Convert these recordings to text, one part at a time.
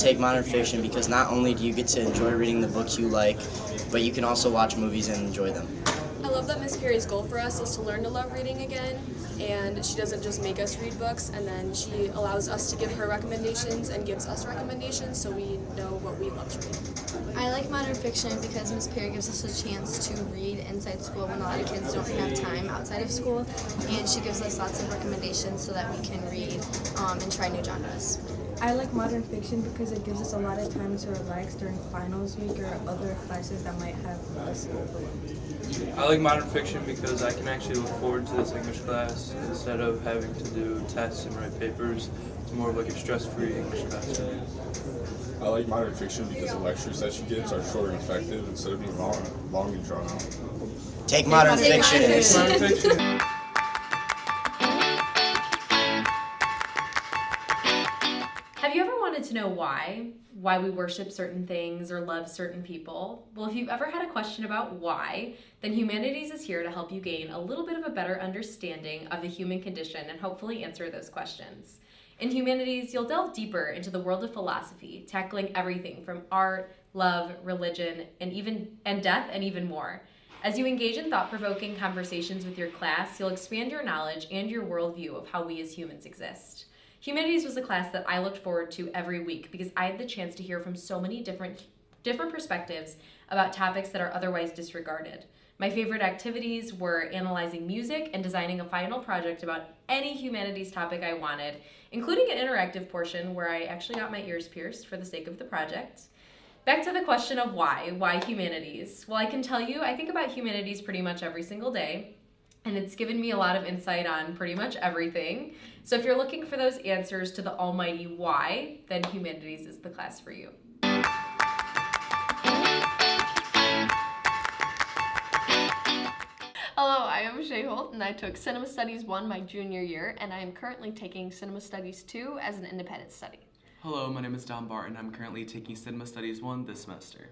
take modern fiction because not only do you get to enjoy reading the books you like, but you can also watch movies and enjoy them. I love that Miss Carey's goal for us is to learn to love reading again, and she doesn't just make us read books, and then she allows us to give her recommendations and gives us recommendations so we know what we love to read. I like modern fiction because Miss Perry gives us a chance to read inside school when a lot of kids don't have time outside of school, and she gives us lots of recommendations so that we can read and try new genres. I like modern fiction because it gives us a lot of time to relax during finals week or other classes that might have us overwhelmed. I like modern fiction because I can actually look forward to this English class instead of having to do tests and write papers. It's more of like a stress-free English class. I like modern fiction because the lectures that she gives are short and effective instead of being long and drawn out. Take modern fiction. Modern fiction. Have you ever wanted to know why we worship certain things or love certain people? Well, if you've ever had a question about why, then Humanities is here to help you gain a little bit of a better understanding of the human condition and hopefully answer those questions. In Humanities, you'll delve deeper into the world of philosophy, tackling everything from art, love, religion, and death, and even more. As you engage in thought-provoking conversations with your class, you'll expand your knowledge and your worldview of how we as humans exist. Humanities was a class that I looked forward to every week because I had the chance to hear from so many different perspectives about topics that are otherwise disregarded. My favorite activities were analyzing music and designing a final project about any humanities topic I wanted, including an interactive portion where I actually got my ears pierced for the sake of the project. Back to the question of why humanities? Well, I can tell you, I think about humanities pretty much every single day, and it's given me a lot of insight on pretty much everything. So if you're looking for those answers to the almighty why, then Humanities is the class for you. Hello, I am Shay Holt, and I took Cinema Studies 1 my junior year, and I am currently taking Cinema Studies 2 as an independent study. Hello, my name is Don Barton. I'm currently taking Cinema Studies 1 this semester.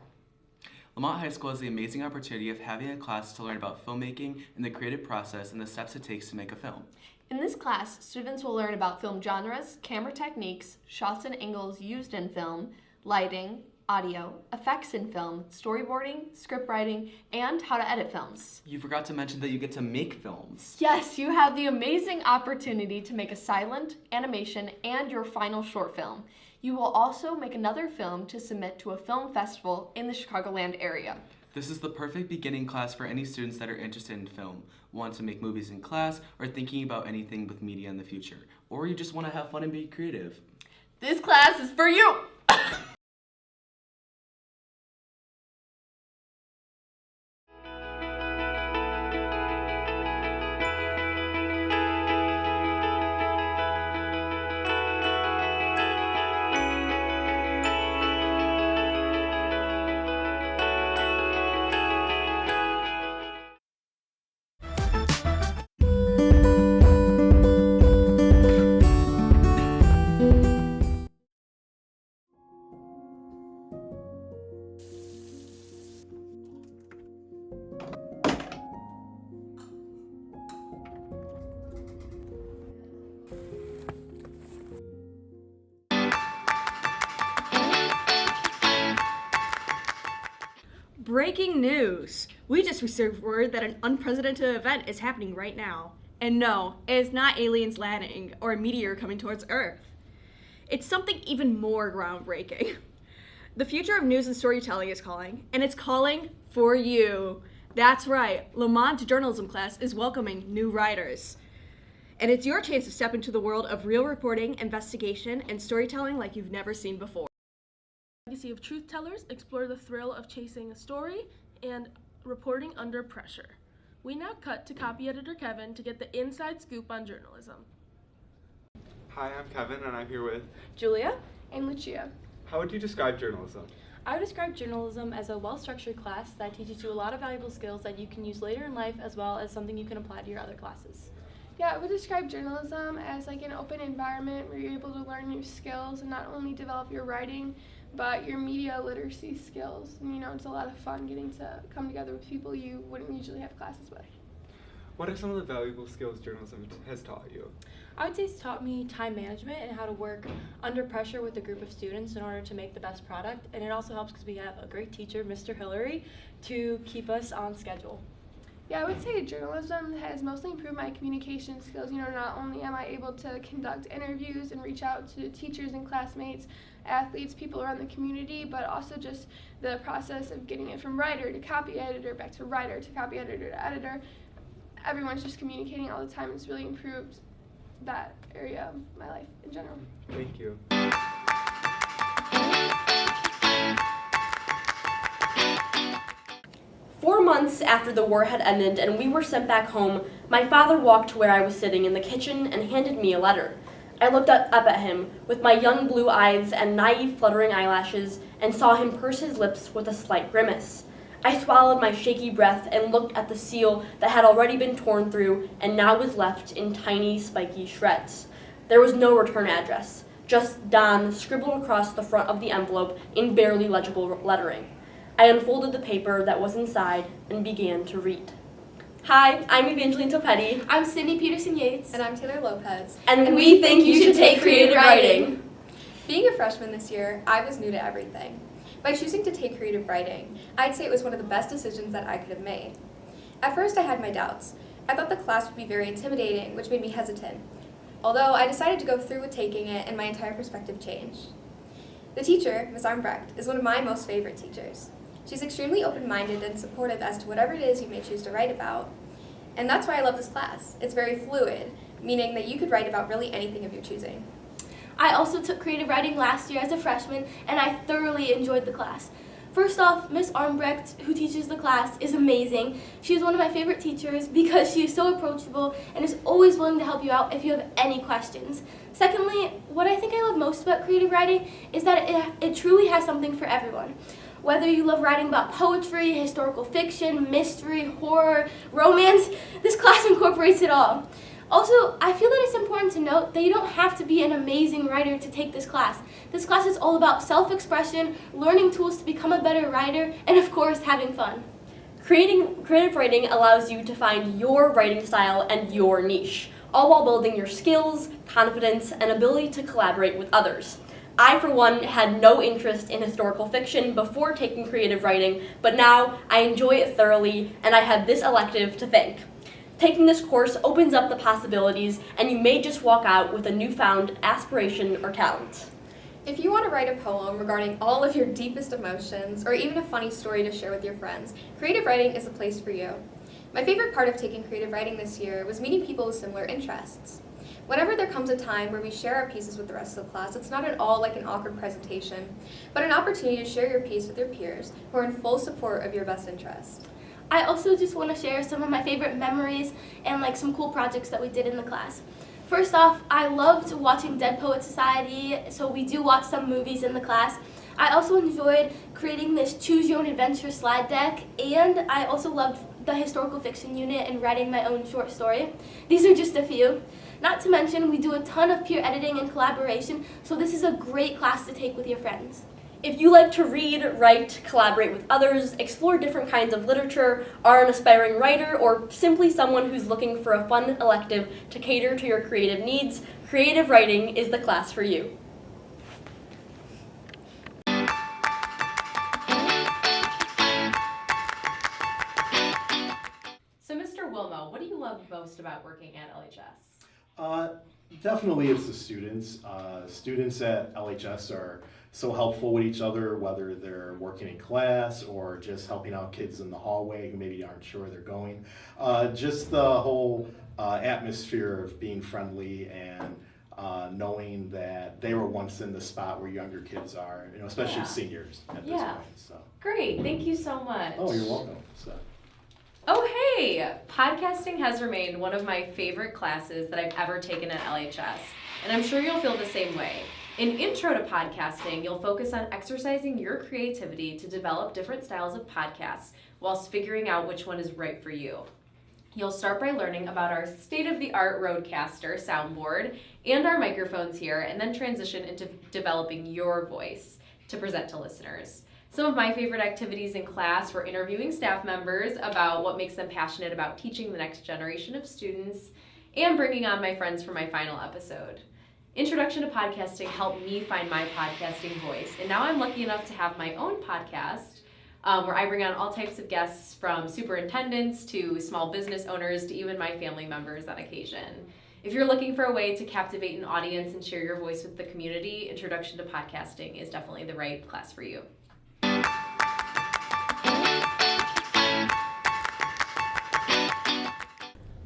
Lemont High School has the amazing opportunity of having a class to learn about filmmaking and the creative process and the steps it takes to make a film. In this class, students will learn about film genres, camera techniques, shots and angles used in film, lighting, audio, effects in film, storyboarding, script writing, and how to edit films. You forgot to mention that you get to make films. Yes, you have the amazing opportunity to make a silent, animation, and your final short film. You will also make another film to submit to a film festival in the Chicagoland area. This is the perfect beginning class for any students that are interested in film, want to make movies in class, or thinking about anything with media in the future, or you just want to have fun and be creative. This class is for you! Breaking news! We just received word that an unprecedented event is happening right now. And no, it is not aliens landing or a meteor coming towards Earth. It's something even more groundbreaking. The future of news and storytelling is calling, and it's calling for you. That's right, Lemont journalism class is welcoming new writers. And it's your chance to step into the world of real reporting, investigation, and storytelling like you've never seen before. Legacy of truth tellers explore the thrill of chasing a story and reporting under pressure. We now cut to copy editor Kevin to get the inside scoop on journalism. Hi, I'm Kevin, and I'm here with Julia and Lucia. How would you describe journalism? I would describe journalism as a well-structured class that teaches you a lot of valuable skills that you can use later in life, as well as something you can apply to your other classes. Yeah, I would describe journalism as like an open environment where you're able to learn new skills and not only develop your writing, but your media literacy skills. And it's a lot of fun getting to come together with people you wouldn't usually have classes with. What are some of the valuable skills journalism has taught you? I would say it's taught me time management and how to work under pressure with a group of students in order to make the best product. And it also helps because we have a great teacher, Mr. Hillary, to keep us on schedule. Yeah, I would say journalism has mostly improved my communication skills. Not only am I able to conduct interviews and reach out to teachers and classmates, athletes, people around the community, but also just the process of getting it from writer to copy editor, back to writer to copy editor to editor. Everyone's just communicating all the time. It's really improved that area of my life in general. Thank you. 4 months after the war had ended and we were sent back home, my father walked to where I was sitting in the kitchen and handed me a letter. I looked up at him with my young blue eyes and naive fluttering eyelashes and saw him purse his lips with a slight grimace. I swallowed my shaky breath and looked at the seal that had already been torn through and now was left in tiny, spiky shreds. There was no return address, just Don scribbled across the front of the envelope in barely legible lettering. I unfolded the paper that was inside and began to read. Hi, I'm Evangeline Topetti. I'm Sydney Peterson-Yates. And I'm Taylor Lopez. And we think you should take creative writing. Being a freshman this year, I was new to everything. By choosing to take creative writing, I'd say it was one of the best decisions that I could have made. At first, I had my doubts. I thought the class would be very intimidating, which made me hesitant. Although I decided to go through with taking it and my entire perspective changed. The teacher, Ms. Armbrecht, is one of my most favorite teachers. She's extremely open-minded and supportive as to whatever it is you may choose to write about. And that's why I love this class. It's very fluid, meaning that you could write about really anything of your choosing. I also took creative writing last year as a freshman, and I thoroughly enjoyed the class. First off, Miss Armbrecht, who teaches the class, is amazing. She is one of my favorite teachers because she is so approachable and is always willing to help you out if you have any questions. Secondly, what I think I love most about creative writing is that it truly has something for everyone. Whether you love writing about poetry, historical fiction, mystery, horror, romance, this class incorporates it all. Also, I feel that it's important to note that you don't have to be an amazing writer to take this class. This class is all about self-expression, learning tools to become a better writer, and of course, having fun. Creative writing allows you to find your writing style and your niche, all while building your skills, confidence, and ability to collaborate with others. I, for one, had no interest in historical fiction before taking creative writing, but now I enjoy it thoroughly, and I have this elective to thank. Taking this course opens up the possibilities, and you may just walk out with a newfound aspiration or talent. If you want to write a poem regarding all of your deepest emotions, or even a funny story to share with your friends, creative writing is the place for you. My favorite part of taking creative writing this year was meeting people with similar interests. Whenever there comes a time where we share our pieces with the rest of the class, it's not at all like an awkward presentation, but an opportunity to share your piece with your peers who are in full support of your best interest. I also just want to share some of my favorite memories and some cool projects that we did in the class. First off, I loved watching Dead Poet Society, so we do watch some movies in the class. I also enjoyed creating this Choose Your Own Adventure slide deck, and I also loved the historical fiction unit and writing my own short story. These are just a few. Not to mention, we do a ton of peer editing and collaboration, so this is a great class to take with your friends. If you like to read, write, collaborate with others, explore different kinds of literature, are an aspiring writer, or simply someone who's looking for a fun elective to cater to your creative needs, creative writing is the class for you. So, Mr. Wilmo, what do you love most about working at LHS? Definitely it's the students. Students at LHS are so helpful with each other, whether they're working in class or just helping out kids in the hallway who maybe aren't sure where they're going. Just the whole atmosphere of being friendly and knowing that they were once in the spot where younger kids are, especially seniors at this point. So. Great, thank you so much. Oh, you're welcome. So. Oh, hey! Podcasting has remained one of my favorite classes that I've ever taken at LHS, and I'm sure you'll feel the same way. In Intro to Podcasting, you'll focus on exercising your creativity to develop different styles of podcasts whilst figuring out which one is right for you. You'll start by learning about our state-of-the-art Rodecaster soundboard and our microphones here, and then transition into developing your voice to present to listeners. Some of my favorite activities in class were interviewing staff members about what makes them passionate about teaching the next generation of students, and bringing on my friends for my final episode. Introduction to podcasting helped me find my podcasting voice, and now I'm lucky enough to have my own podcast where I bring on all types of guests, from superintendents to small business owners to even my family members on occasion. If you're looking for a way to captivate an audience and share your voice with the community, Introduction to Podcasting is definitely the right class for you.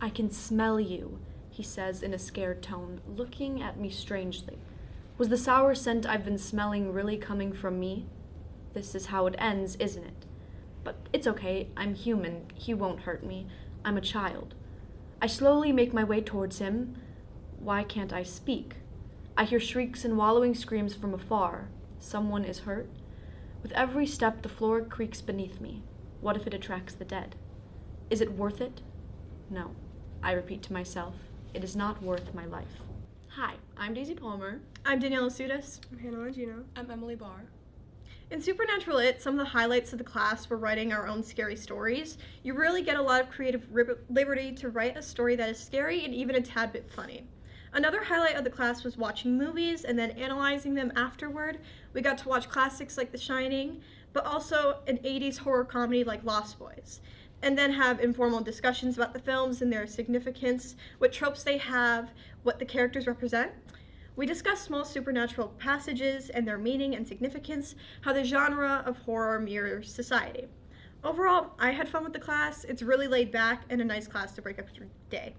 I can smell you, he says in a scared tone, looking at me strangely. Was the sour scent I've been smelling really coming from me? This is how it ends, isn't it? But it's okay, I'm human, he won't hurt me. I'm a child. I slowly make my way towards him. Why can't I speak? I hear shrieks and wallowing screams from afar. Someone is hurt. With every step, the floor creaks beneath me. What if it attracts the dead? Is it worth it? No. I repeat to myself, it is not worth my life. Hi, I'm Daisy Palmer. I'm Daniela Sudas. I'm Hannah Longino. I'm Emily Barr. In Supernatural It, some of the highlights of the class were writing our own scary stories. You really get a lot of creative liberty to write a story that is scary and even a tad bit funny. Another highlight of the class was watching movies and then analyzing them afterward. We got to watch classics like The Shining, but also an 80s horror comedy like Lost Boys, and then have informal discussions about the films and their significance, what tropes they have, what the characters represent. We discuss small supernatural passages and their meaning and significance, how the genre of horror mirrors society. Overall, I had fun with the class. It's really laid back and a nice class to break up your day.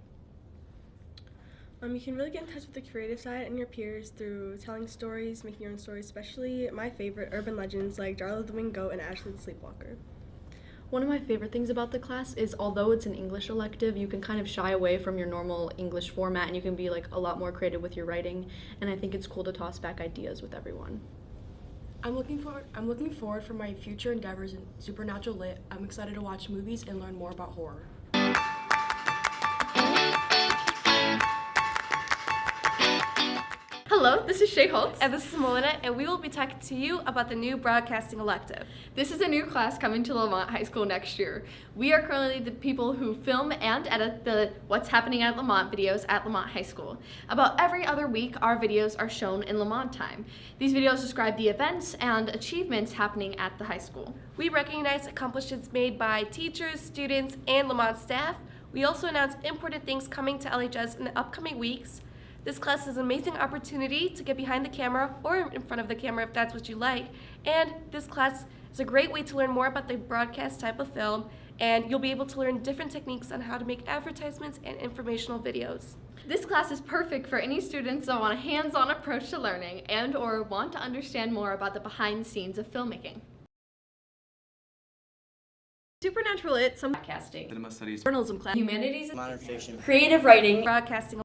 You can really get in touch with the creative side and your peers through telling stories, making your own stories, especially my favorite urban legends like Darla the Winged Goat and Ashley the Sleepwalker. One of my favorite things about the class is, although it's an English elective, you can kind of shy away from your normal English format and you can be like a lot more creative with your writing, and I think it's cool to toss back ideas with everyone. I'm looking forward for my future endeavors in Supernatural Lit. I'm excited to watch movies and learn more about horror. Hello, this is Shay Holtz. And this is Melina, and we will be talking to you about the new broadcasting elective. This is a new class coming to Lemont High School next year. We are currently the people who film and edit the What's Happening at Lemont videos at Lemont High School. About every other week, our videos are shown in Lemont time. These videos describe the events and achievements happening at the high school. We recognize accomplishments made by teachers, students, and Lemont staff. We also announce important things coming to LHS in the upcoming weeks. This class is an amazing opportunity to get behind the camera or in front of the camera if that's what you like. And this class is a great way to learn more about the broadcast type of film, and you'll be able to learn different techniques on how to make advertisements and informational videos. This class is perfect for any students that want a hands-on approach to learning and or want to understand more about the behind the scenes of filmmaking. Supernatural It, some Podcasting, Cinema studies, journalism class, humanities, modern fiction, creative writing, Broadcasting